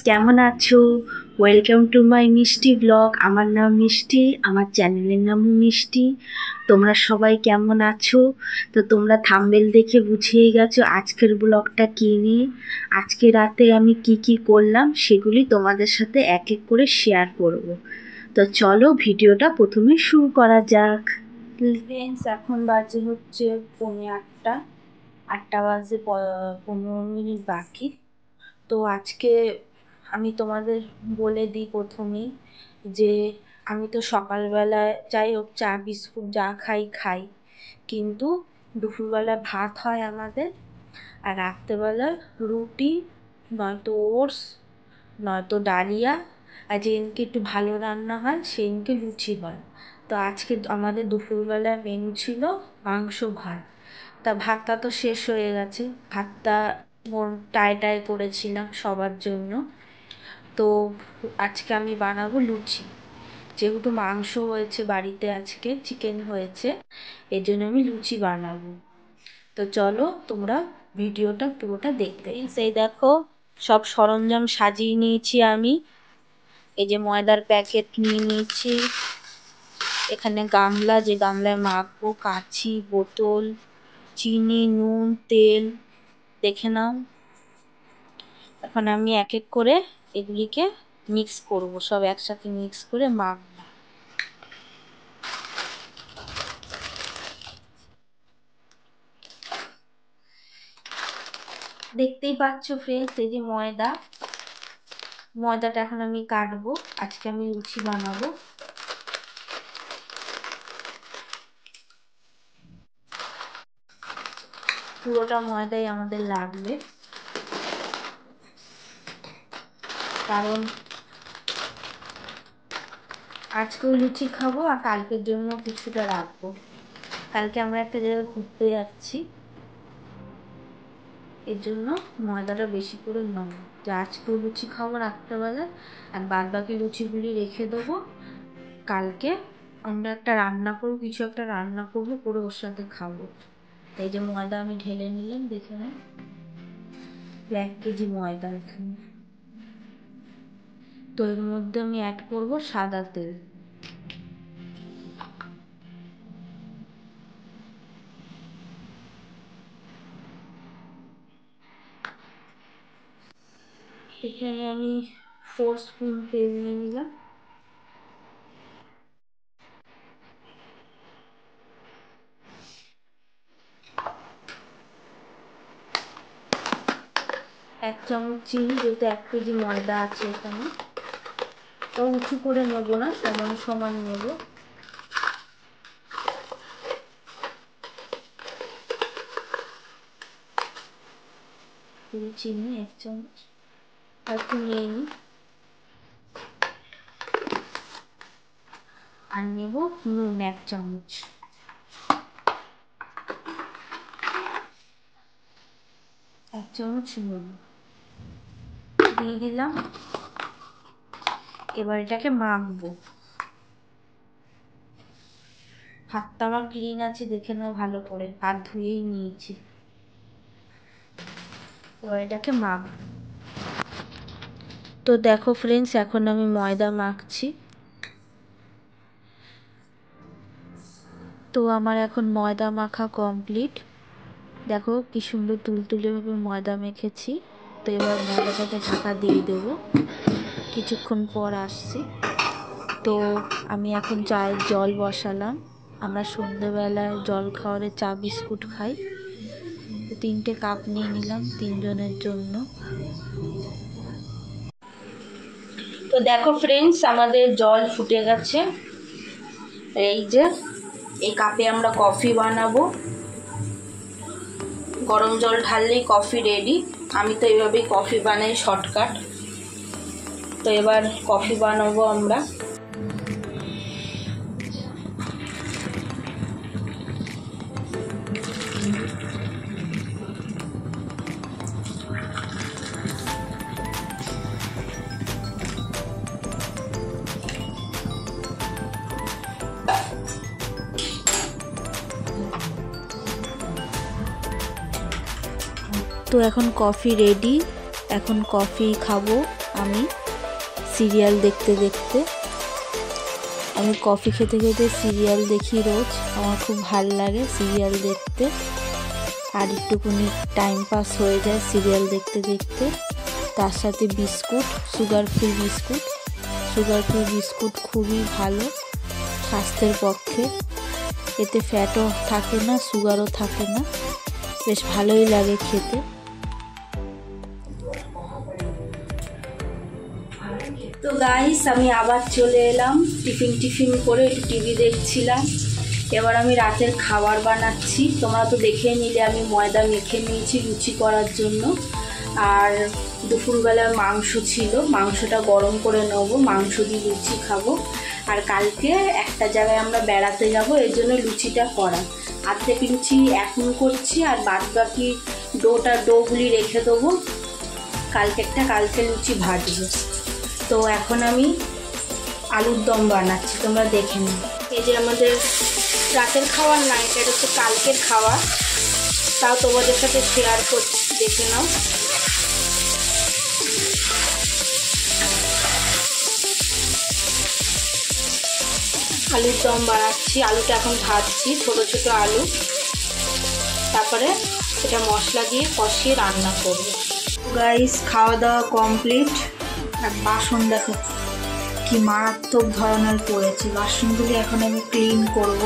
কেমন আছো? Welcome to my মিষ্টি ব্লগ। আমার নাম মিষ্টি, আমার চ্যানেলের নামও মিষ্টি। তোমরা সবাই কেমন আছো? তো তোমরা থাম্বনেল দেখে বুঝিয়ে গেছো আজকের ব্লগটা কী নিয়ে। আজকে রাতে আমি কি করলাম সেগুলি তোমাদের সাথে এক এক করে শেয়ার করব। তো চলো ভিডিওটা প্রথমে শুরু করা যাক। ফ্রেন্ডস, এখন বাজে হচ্ছে 8:45। 8টা বাজে 15 মিনিট বাকি। তো আজকে আমি তোমাদের বলে দিই প্রথমেই যে আমি তো সকালবেলায় যাই হোক চা বিস্কুট যা খাই, কিন্তু দুপুরবেলা ভাত হয় আমাদের, আর রাত্রেবেলা রুটি, নয়তো ওটস, নয়তো ডালিয়া, আর যেদিনকে একটু ভালো রান্না হয় সেদিনকে লুচি হয়। তো আজকে আমাদের দুপুরবেলা মেনু ছিল মাংস ভাত। তা ভাতটা তো শেষ হয়ে গেছে, ভাতটা টাই করেছিলাম সবার জন্য। তো আজকে আমি বানাবো লুচি। যেহেতু মাংস হয়েছে বাড়িতে, আজকে চিকেন হয়েছে, এর জন্য আমি লুচি বানাবো। তো চলো তোমরা ভিডিওটা পুরোটা দেখতে। সেই দেখো সব সরঞ্জাম সাজিয়ে নিয়েছি আমি। এই যে ময়দার প্যাকেট নিয়ে নিয়েছি, এখানে গামলা, যে গামলায় মাখবো, কাঁচি, বোতল, চিনি, নুন, তেল, দেখে নাও। এখন আমি এক এক করে এগুলিকে মিক্স করব, সব একসাথে মিক্স করে মাখবো। দেখতেই পাচ্ছ ফ্রেন্ডস, এই যে ময়দাটা এখন আমি কাটবো। আজকে আমি লুচি বানাবো। পুরোটা ময়দাই আমাদের লাগবে, কারণ আজকেও লুচি খাবো আর কালকের জন্য কিছুটা রাখবো। কালকে আমরা একটা জায়গায় ঘুরতে যাচ্ছি, এর জন্য ময়দাটা বেশি করে নেবো। যে আজকেও লুচি খাবো রাত্রেবেলা, আর বাদ বাকি লুচিগুলি রেখে দেবো। কালকে আমরা একটা রান্না করবো, কিছু একটা রান্না করবো করে ওর সাথে খাবো। এই যে ময়দা আমি ঢেলে নিলাম, দেখে নেন 1 কেজি ময়দা এখানে। তো এর মধ্যে আমি অ্যাড করবো সাদা তেল। এখানে আমি 4 স্পুন তেল নিয়ে নিলাম। এক চামচ চিনি, যেহেতু 1 কেজি ময়দা আছে এখানে, তো উঁচু করে নেবো না, সমান সমান নেবো। চিনি 1 চামচ, আর একটু নিয়ে নিই। আর নেব নুন 1 চামচ, নুন দিয়ে দিলাম। এবার এটাকে মাখবো। হাতটা আমার ক্লিন আছে, দেখে নাও ভালো করে, হাত ধুয়েই নিয়েছি। এবার এটাকে মাখবো। তো দেখো ফ্রেন্ডস, এখন আমি ময়দা মাখছি। তো আমার এখন ময়দা মাখা কমপ্লিট। দেখো কি সুন্দর তুলতুলেভাবে ময়দা মেখেছি। তো এবার ময়দাটাকে ঢাকা দিয়ে দেবো, কিছুক্ষণ পর আসছি। তো আমি এখন চায়ের জল বসালাম। আমরা সন্ধ্যেবেলায় জল খাওয়ারে চা বিস্কুট খাই। তো 3টে কাপ নিয়ে নিলাম 3 জনের জন্য। তো দেখো ফ্রেন্ডস, আমাদের জল ফুটে গেছে। এই যে এই কাপে আমরা কফি বানাবো। গরম জল ঢাললেই কফি রেডি। আমি তো এইভাবেই কফি বানাই, শর্টকাট। তো এবার কফি বানাবো আমরা। তো এখন কফি রেডি, এখন কফি খাবো। আমি সিরিয়াল দেখতে দেখতে, আমি কফি খেতে খেতে সিরিয়াল দেখি রোজ। আমার খুব ভাল লাগে সিরিয়াল দেখতে, আর একটুকুনি টাইম পাস হয়ে যায় সিরিয়াল দেখতে দেখতে। তার সাথে biscuit, sugar free biscuit. Sugar free biscuit খুবই ভালো স্বাস্থ্যের পক্ষে, এতে ফ্যাটও থাকে না, সুগারও থাকে না, বেশ ভালোই লাগে খেতে। তো গাইস, আমি আবার চলে এলাম। টিফিন করে একটু টিভি দেখছিলাম। এবার আমি রাতের খাবার বানাচ্ছি। তোমরা তো দেখেই নিলে আমি ময়দা মেখে নিয়েছি লুচি করার জন্য। আর দুপুরবেলার মাংস ছিল, মাংসটা গরম করে নেবো, মাংস দিয়ে লুচি খাবো। আর কালকে একটা জায়গায় আমরা বেড়াতে যাব, এর জন্য লুচিটা করা। আর্ধেক লুচি এখন করছি, আর বাদ বাকি ডোগুলি রেখে দেবো কালকে লুচি ভাজবো। তো এখন আমি আলুর দম বানাচ্ছি, তোমরা দেখে নিও। এই যে আমাদের রাতের খাবার না, এটা হচ্ছে কালকের খাবার, তাও তোমাদের সাথে শেয়ার করছি, দেখে নাও। আলুর দম বানাচ্ছি, আলুটা এখন ভাজছি, ছোট ছোট আলু। তারপরে এটা মশলা দিয়ে কষিয়ে রান্না করব। গাইস, খাওয়া দাওয়া কমপ্লিট। আর বাসন দেখো কি মারাত্মক ধরনের পড়েছে। বাসনগুলি এখন আমি ক্লিন করব,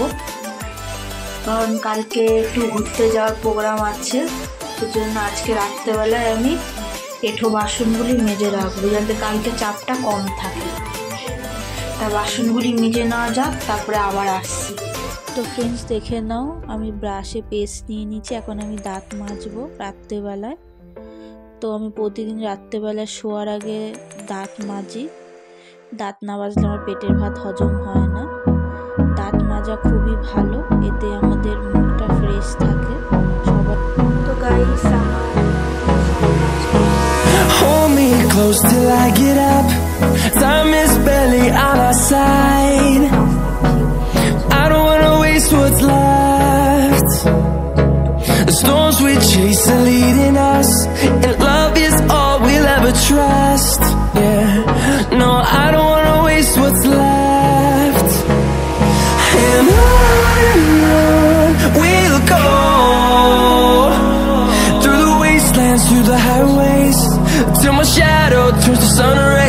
কারণ কালকে একটু ঘুরতে যাওয়ার প্রোগ্রাম আছে। সেই জন্য আজকে রাত্রেবেলায় আমি এঁঠো বাসনগুলি মেজে রাখবো, যাতে কালকে চাপটা কম থাকে। তা বাসনগুলি মেজে নেওয়া যাক, তারপরে আবার আসছি। তো ফ্রেন্ডস, দেখে নাও, আমি ব্রাশে পেস্ট নিয়ে নিচ্ছি। এখন আমি দাঁত মাজবো রাত্রেবেলায়। তো আমি প্রতিদিন রাত্রেবেলায় শোয়ার আগে দাঁত মাজি। দাঁত না মাজলে আমার পেটের ভাত হজম হয় না। দাঁত মাজা খুবই ভালো, এতে আমাদের মুখটা ফ্রেশ থাকে সবার। তো guys, hold me close till I get up. Time is barely on our side. I don't wanna waste what's left. The storms we chase are leading us, and love is all we'll ever trust. Yeah, no, I don't wanna waste what's left. And on we'll go, through the wastelands, through the highways, till my shadow turns to sun rays.